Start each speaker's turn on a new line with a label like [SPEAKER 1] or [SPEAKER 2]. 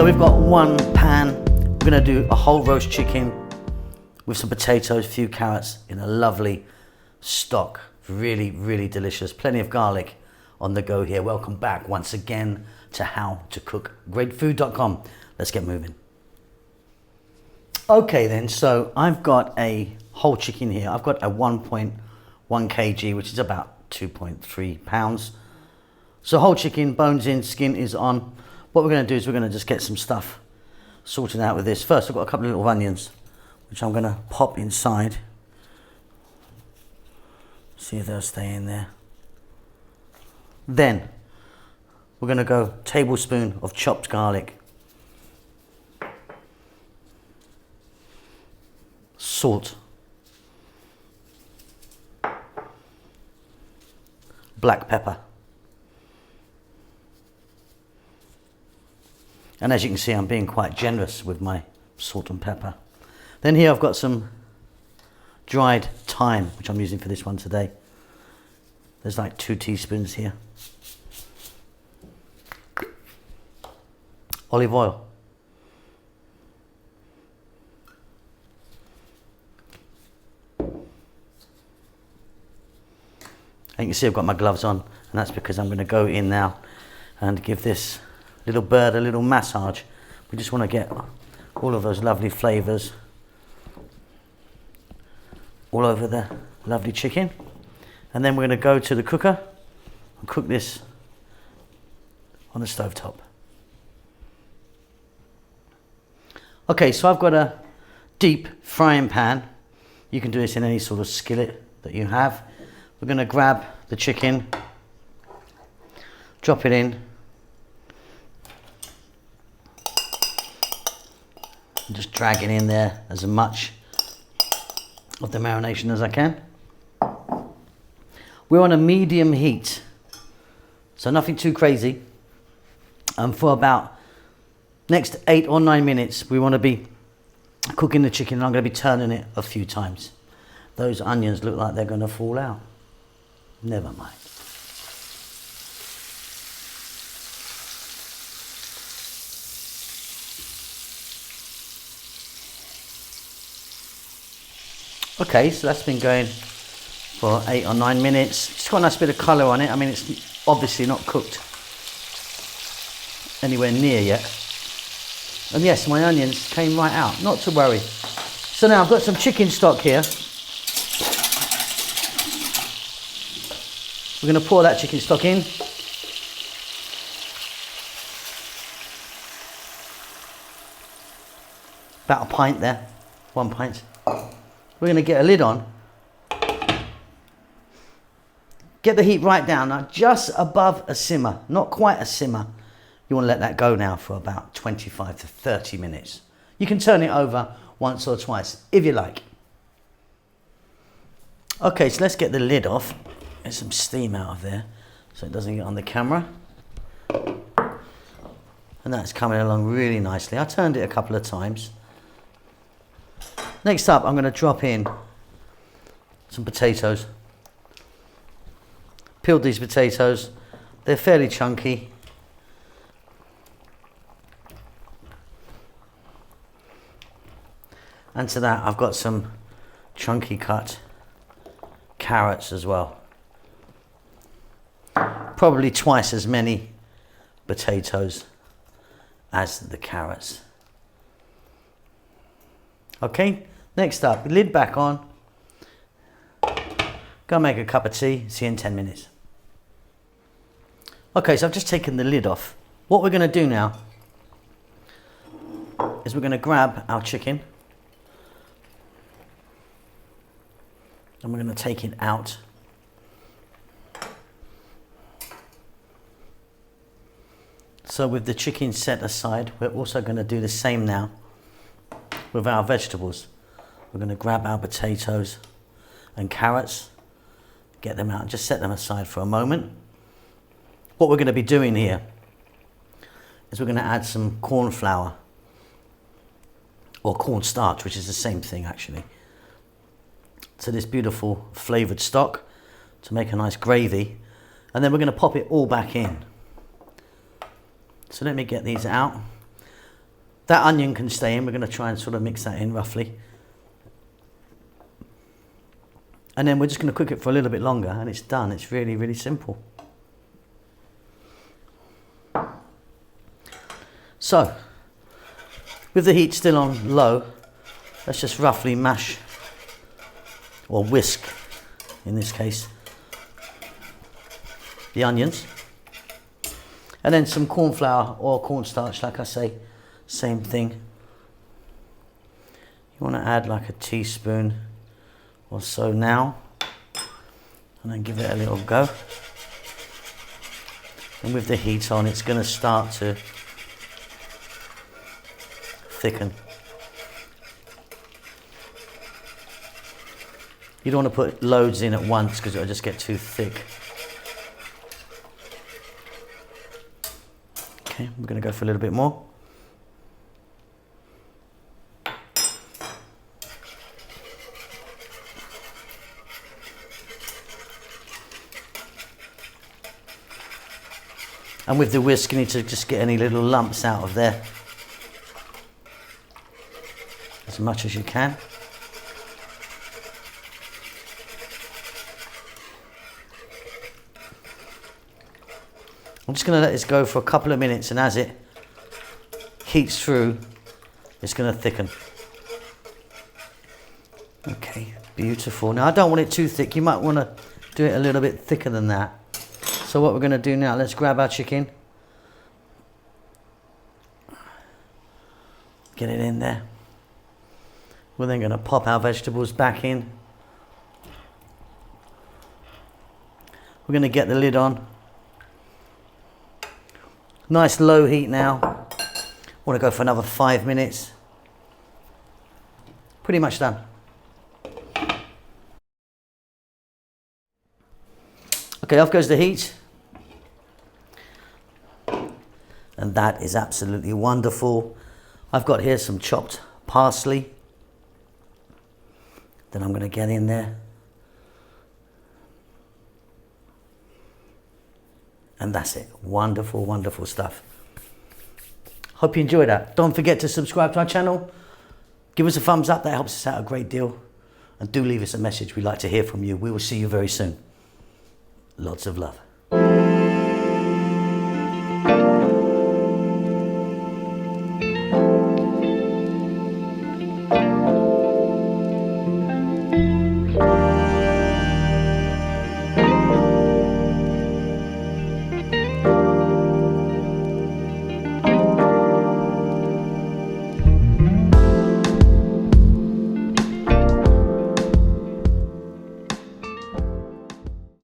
[SPEAKER 1] we've got one pan. We're gonna do a whole roast chicken with some potatoes, a few carrots in a lovely stock. Really, really delicious. Plenty of garlic on the go here. Welcome back once again to How to Cook Greatfood.com. Let's get moving. Okay then, so I've got a whole chicken here. I've got a 1.1 kg, which is about 2.3 pounds. So whole chicken, bones in, skin is on. What we're going to do is we're going to just get some stuff sorted out with this. First, I've got a couple of little onions, which I'm going to pop inside. See if they'll stay in there. Then, we're going to go tablespoon of chopped garlic. Salt. Black pepper. And as you can see, I'm being quite generous with my salt and pepper. Then here I've got some dried thyme, which I'm using for this one today. There's like 2 teaspoons here. Olive oil. And you can see I've got my gloves on, and that's because I'm going to go in now and give this little bird a little massage. We just want to get all of those lovely flavors all over the lovely chicken. And then we're going to go to the cooker and cook this on the stovetop. Okay, so I've got a deep frying pan. You can do this in any sort of skillet that you have. We're going to grab the chicken, drop it in, and just drag it in there as much of the marination as I can. We're on a medium heat, so nothing too crazy. And for about next 8 or 9 minutes, we want to be cooking the chicken, and I'm going to be turning it a few times. Those onions look like they're going to fall out. Never mind. Okay, so that's been going for 8 or 9 minutes. It's got a nice bit of colour on it. I mean, it's obviously not cooked anywhere near yet. And yes, my onions came right out, not to worry. So now I've got some chicken stock here. We're going to pour that chicken stock in. About a pint there, 1 pint. We're going to get a lid on. Get the heat right down, now just above a simmer, not quite a simmer. You want to let that go now for about 25 to 30 minutes. You can turn it over once or twice if you like. Okay, so let's get the lid off. Get some steam out of there so it doesn't get on the camera. And that's coming along really nicely. I turned it a couple of times. Next up, I'm going to drop in some potatoes. Peeled these potatoes. They're fairly chunky. And to that, I've got some chunky cut carrots as well. Probably twice as many potatoes as the carrots. Okay, next up, lid back on. Go make a cup of tea, see you in 10 minutes. Okay, so I've just taken the lid off. What we're going to do now is we're going to grab our chicken and we're going to take it out. So with the chicken set aside, we're also going to do the same now with our vegetables. We're going to grab our potatoes and carrots, get them out and just set them aside for a moment. What we're going to be doing here is we're going to add some corn flour or corn starch, which is the same thing actually, to this beautiful flavoured stock to make a nice gravy, and then we're going to pop it all back in. So let me get these out. That onion can stay in. We're going to try and sort of mix that in roughly. And then we're just going to cook it for a little bit longer and it's done. It's really, really simple. So, with the heat still on low, let's just roughly mash, or whisk in this case, the onions. And then some corn flour or cornstarch, like I say, same thing. You want to add like a teaspoon or so now, and then give it a little go. And with the heat on, it's going to start to thicken. You don't want to put loads in at once because it'll just get too thick. Okay, we're going to go for a little bit more. And with the whisk, you need to just get any little lumps out of there, as much as you can. I'm just going to let this go for a couple of minutes, and as it heats through, it's going to thicken. Okay, beautiful. Now I don't want it too thick. You might want to do it a little bit thicker than that. So what we're going to do now, let's grab our chicken. Get it in there. We're then going to pop our vegetables back in. We're going to get the lid on. Nice low heat now. Want to go for another 5 minutes. Pretty much done. Okay, off goes the heat. And that is absolutely wonderful. I've got here some chopped parsley. Then I'm going to get in there. And that's it. Wonderful, wonderful stuff. Hope you enjoyed that. Don't forget to subscribe to our channel. Give us a thumbs up. That helps us out a great deal. And do leave us a message. We'd like to hear from you. We will see you very soon. Lots of love.